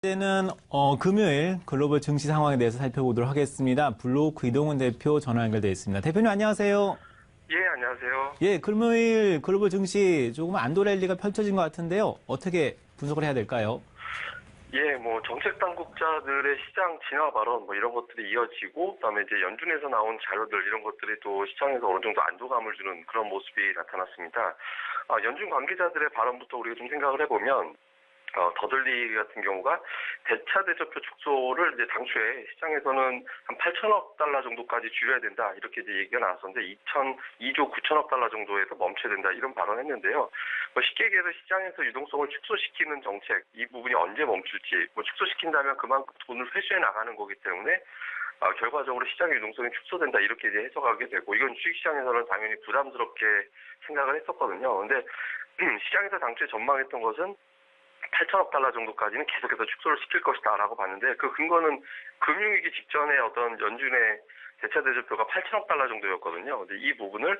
이제는 금요일 글로벌 증시 상황에 대해서 살펴보도록 하겠습니다. 블루오크 이동훈 대표 전화 연결되어 있습니다. 대표님 안녕하세요. 예, 안녕하세요. 예, 금요일 글로벌 증시 조금 안도 랠리가 펼쳐진 것 같은데요. 어떻게 분석을 해야 될까요? 예, 정책 당국자들의 시장 진화 발언 이런 것들이 이어지고, 그다음에 이제 연준에서 나온 자료들 이런 것들이 또 시장에서 어느 정도 안도감을 주는 그런 모습이 나타났습니다. 연준 관계자들의 발언부터 우리가 좀 생각을 해보면, 더들리 같은 경우가 대차 대조표 축소를 이제 당초에 시장에서는 한 8천억 달러 정도까지 줄여야 된다 이렇게 이제 얘기가 나왔었는데 2조 9천억 달러 정도에서 멈춰야 된다 이런 발언했는데요. 쉽게 얘기해서 시장에서 유동성을 축소시키는 정책 이 부분이 언제 멈출지 축소시킨다면 그만큼 돈을 회수해 나가는 거기 때문에 결과적으로 시장의 유동성이 축소된다 이렇게 이제 해석하게 되고 이건 주식시장에서는 당연히 부담스럽게 생각을 했었거든요. 근데 시장에서 당초에 전망했던 것은 8천억 달러 정도까지는 계속해서 축소를 시킬 것이다 라고 봤는데 그 근거는 금융위기 직전에 어떤 연준의 대차 대조표가 8천억 달러 정도였거든요. 근데 이 부분을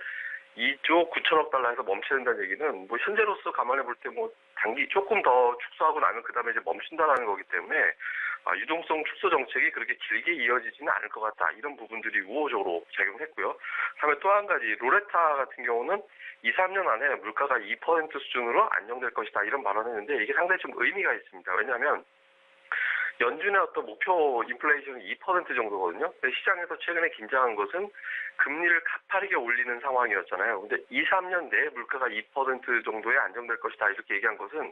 2조 9천억 달러에서 멈춰야 된다는 얘기는 현재로서 감안해 볼 때 단기 조금 더 축소하고 나면 그 다음에 이제 멈춘다라는 거기 때문에 유동성 축소 정책이 그렇게 길게 이어지지는 않을 것 같다. 이런 부분들이 우호적으로 작용했고요. 다음에 또 한 가지 로레타 같은 경우는 2, 3년 안에 물가가 2% 수준으로 안정될 것이다. 이런 발언을 했는데 이게 상당히 좀 의미가 있습니다. 왜냐하면 연준의 어떤 목표 인플레이션이 2% 정도거든요. 시장에서 최근에 긴장한 것은 금리를 가파르게 올리는 상황이었잖아요. 근데 2, 3년 내에 물가가 2% 정도에 안정될 것이다. 이렇게 얘기한 것은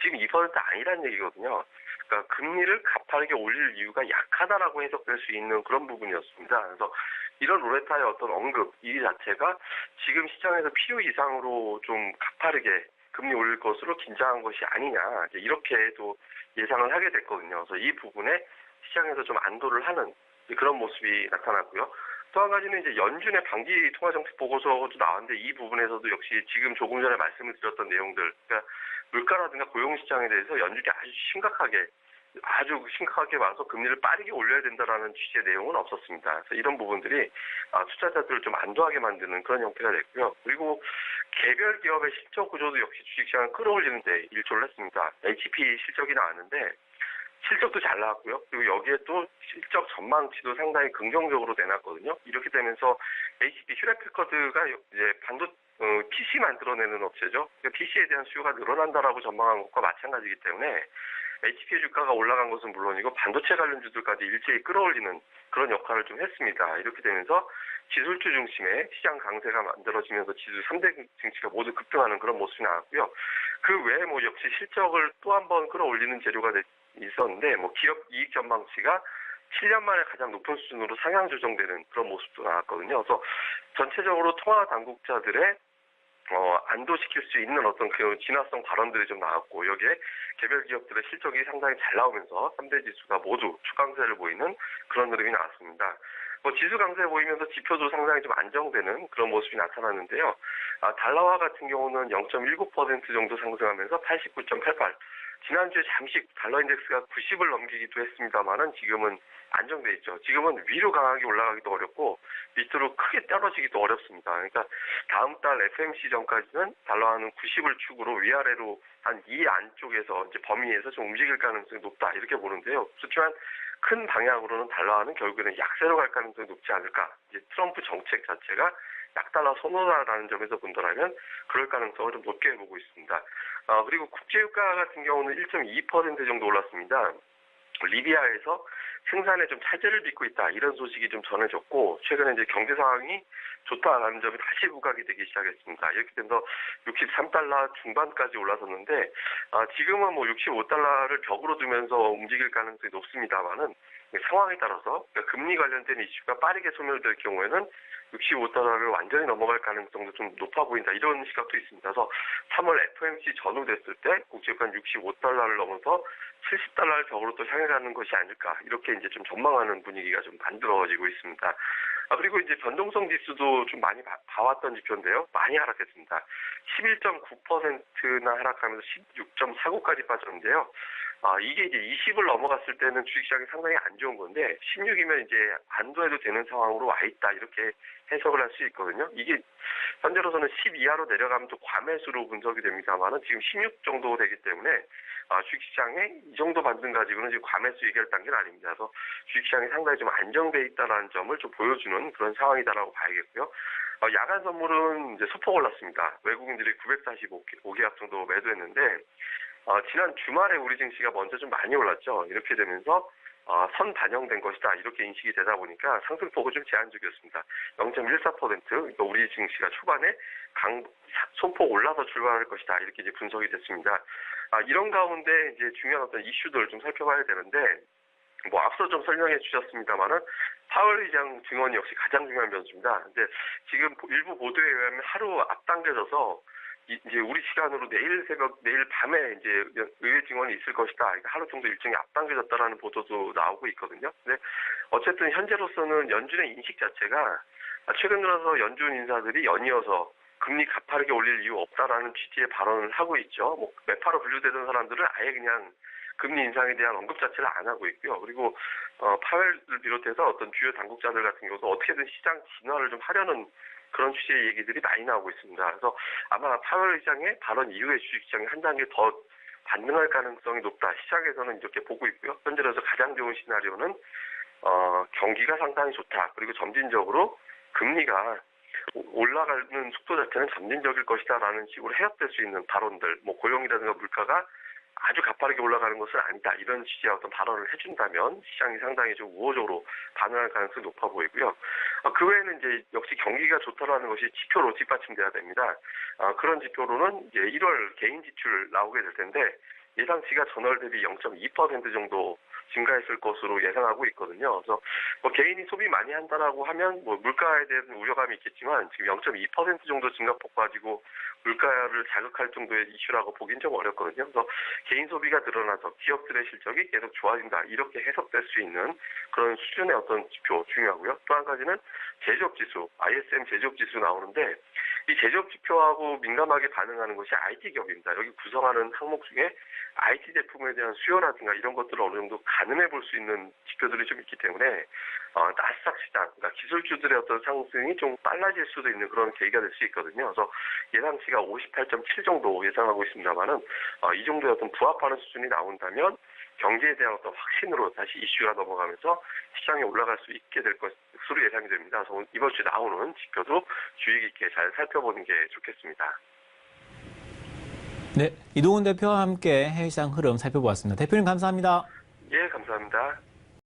지금 2% 아니란 얘기거든요. 그러니까 금리를 가파르게 올릴 이유가 약하다라고 해석될 수 있는 그런 부분이었습니다. 그래서 이런 로레타의 어떤 언급 이 자체가 지금 시장에서 필요 이상으로 좀 가파르게 금리 올릴 것으로 긴장한 것이 아니냐 이렇게도 예상을 하게 됐거든요. 그래서 이 부분에 시장에서 좀 안도를 하는 그런 모습이 나타났고요. 또 한 가지는 이제 연준의 반기 통화정책 보고서도 나왔는데 이 부분에서도 역시 지금 조금 전에 말씀을 드렸던 내용들, 그러니까 물가라든가 고용시장에 대해서 연준이 아주 심각하게 와서 금리를 빠르게 올려야 된다라는 취지의 내용은 없었습니다. 그래서 이런 부분들이 투자자들을 좀 안도하게 만드는 그런 형태가 됐고요. 그리고 개별 기업의 실적 구조도 역시 주식시장을 끌어올리는 데 일조를 했습니다. HP 실적이 나왔는데 실적도 잘 나왔고요. 그리고 여기에 또 실적 전망치도 상당히 긍정적으로 내놨거든요. 이렇게 되면서 HP 휴렛패커드가 이제 PC 만들어내는 업체죠. 그러니까 PC에 대한 수요가 늘어난다라고 전망한 것과 마찬가지이기 때문에 HP의 주가가 올라간 것은 물론이고 반도체 관련주들까지 일제히 끌어올리는 그런 역할을 좀 했습니다. 이렇게 되면서 기술주 중심의 시장 강세가 만들어지면서 지수 3대 증시가 모두 급등하는 그런 모습이 나왔고요. 그 외에 역시 실적을 또 한 번 끌어올리는 재료가 있었는데 기업 이익 전망치가 7년 만에 가장 높은 수준으로 상향 조정되는 그런 모습도 나왔거든요. 그래서 전체적으로 통화 당국자들의 안도시킬 수 있는 어떤 그 진화성 발언들이 좀 나왔고 여기에 개별 기업들의 실적이 상당히 잘 나오면서 3대 지수가 모두 추강세를 보이는 그런 흐름이 나왔습니다. 지수 강세 보이면서 지표도 상당히 좀 안정되는 그런 모습이 나타났는데요. 달러화 같은 경우는 0.19% 정도 상승하면서 89.88. 지난주에 잠시 달러 인덱스가 90을 넘기기도 했습니다만은 지금은 안정돼 있죠. 지금은 위로 강하게 올라가기도 어렵고 밑으로 크게 떨어지기도 어렵습니다. 그러니까 다음 달 FMC 전까지는 달러화는 90을 축으로 위아래로 한 이 안쪽에서 이제 범위에서 좀 움직일 가능성이 높다 이렇게 보는데요. 그렇지만 큰 방향으로는 달러화는 결국에는 약세로 갈 가능성이 높지 않을까. 이제 트럼프 정책 자체가 약달러 선호다라는 점에서 본다면 그럴 가능성을 좀 높게 보고 있습니다. 그리고 국제유가 같은 경우는 1.2% 정도 올랐습니다. 리비아에서 생산에 좀 차질을 빚고 있다 이런 소식이 좀 전해졌고 최근에 이제 경제 상황이 좋다라는 점이 다시 부각이 되기 시작했습니다. 이렇게 되면서 63달러 중반까지 올라섰는데 지금은 65달러를 벽으로 두면서 움직일 가능성이 높습니다만은 상황에 따라서 그러니까 금리 관련된 이슈가 빠르게 소멸될 경우에는 65달러를 완전히 넘어갈 가능성도 좀 높아 보인다. 이런 시각도 있습니다. 그래서 3월 FOMC 전후됐을 때 국제유가는 65달러를 넘어서 70달러를 벽으로 또 향해 가는 것이 아닐까. 이렇게 이제 좀 전망하는 분위기가 좀 만들어지고 있습니다. 그리고 이제 변동성 지수도 좀 많이 봐왔던 지표인데요. 많이 하락했습니다. 11.9%나 하락하면서 16.49까지 빠졌는데요. 이게 이제 20을 넘어갔을 때는 주식시장이 상당히 안 좋은 건데 16이면 이제 안도해도 되는 상황으로 와 있다 이렇게 해석을 할 수 있거든요. 이게 현재로서는 10 이하로 내려가면 또 과매수로 분석이 됩니다만은 지금 16 정도 되기 때문에 주식시장에 이 정도 반등 가지고는 지금 과매수 얘기할 단계는 아닙니다. 그래서 주식시장이 상당히 좀 안정돼 있다는 점을 좀 보여주는 그런 상황이다라고 봐야겠고요. 야간 선물은 이제 소폭 올랐습니다. 외국인들이 945계약 정도 매도했는데 지난 주말에 우리 증시가 먼저 좀 많이 올랐죠. 이렇게 되면서 선 반영된 것이다 이렇게 인식이 되다 보니까 상승폭은 좀 제한적이었습니다. 0.14% 그러니까 우리 증시가 초반에 손폭 올라서 출발할 것이다 이렇게 이제 분석이 됐습니다. 이런 가운데 이제 중요한 어떤 이슈들을 좀 살펴봐야 되는데 앞서 좀 설명해 주셨습니다만은 파월 의장 증언이 역시 가장 중요한 변수입니다. 근데 지금 일부 보도에 의하면 하루 앞당겨져서 이제 우리 시간으로 내일 밤에 이제 의회 증언이 있을 것이다. 그러니까 하루 정도 일정이 앞당겨졌다라는 보도도 나오고 있거든요. 근데 어쨌든 현재로서는 연준의 인식 자체가 최근 들어서 연준 인사들이 연이어서 금리 가파르게 올릴 이유 없다라는 취지의 발언을 하고 있죠. 매파로 분류되던 사람들은 아예 그냥 금리 인상에 대한 언급 자체를 안 하고 있고요. 그리고 파웰을 비롯해서 어떤 주요 당국자들 같은 경우도 어떻게든 시장 진화를 좀 하려는 그런 취지의 얘기들이 많이 나오고 있습니다. 그래서 아마 파웰 의장의 발언 이후에 주식시장이 한 단계 더 반등할 가능성이 높다. 시장에서는 이렇게 보고 있고요. 현재로서 가장 좋은 시나리오는 경기가 상당히 좋다. 그리고 점진적으로 금리가 올라가는 속도 자체는 점진적일 것이다라는 식으로 해석될 수 있는 발언들, 고용이라든가 물가가 아주 가파르게 올라가는 것은 아니다. 이런 취지의 어떤 발언을 해준다면 시장이 상당히 좀 우호적으로 반응할 가능성이 높아 보이고요. 그 외에는 이제 역시 경기가 좋다라는 것이 지표로 뒷받침돼야 됩니다. 그런 지표로는 이제 1월 개인 지출 나오게 될 텐데 예상치가 전월 대비 0.2% 정도 증가했을 것으로 예상하고 있거든요. 그래서 개인이 소비 많이 한다라고 하면 물가에 대한 우려감이 있겠지만 지금 0.2% 정도 증가폭 가지고 물가를 자극할 정도의 이슈라고 보긴 좀 어렵거든요. 그래서 개인 소비가 늘어나서 기업들의 실적이 계속 좋아진다. 이렇게 해석될 수 있는 그런 수준의 어떤 지표 중요하고요. 또 한 가지는 제조업 지수, ISM 제조업 지수 나오는데 이 제조업 지표하고 민감하게 반응하는 것이 IT 기업입니다. 여기 구성하는 항목 중에 IT 제품에 대한 수요라든가 이런 것들을 어느 정도 가늠해 볼 수 있는 지표들이 좀 있기 때문에 나스닥 시장, 그러니까 기술주들의 어떤 상승이 좀 빨라질 수도 있는 그런 계기가 될 수 있거든요. 그래서 예상치가 58.7 정도 예상하고 있습니다만은 이 정도의 어떤 부합하는 수준이 나온다면 경제에 대한 어떤 확신으로 다시 이슈가 넘어가면서 시장에 올라갈 수 있게 될 것으로 예상이 됩니다. 그래서 이번 주에 나오는 지표도 주의 깊게 잘 살펴보는 게 좋겠습니다. 네, 이동훈 대표와 함께 해외시장 흐름 살펴보았습니다. 대표님 감사합니다. 예, 감사합니다.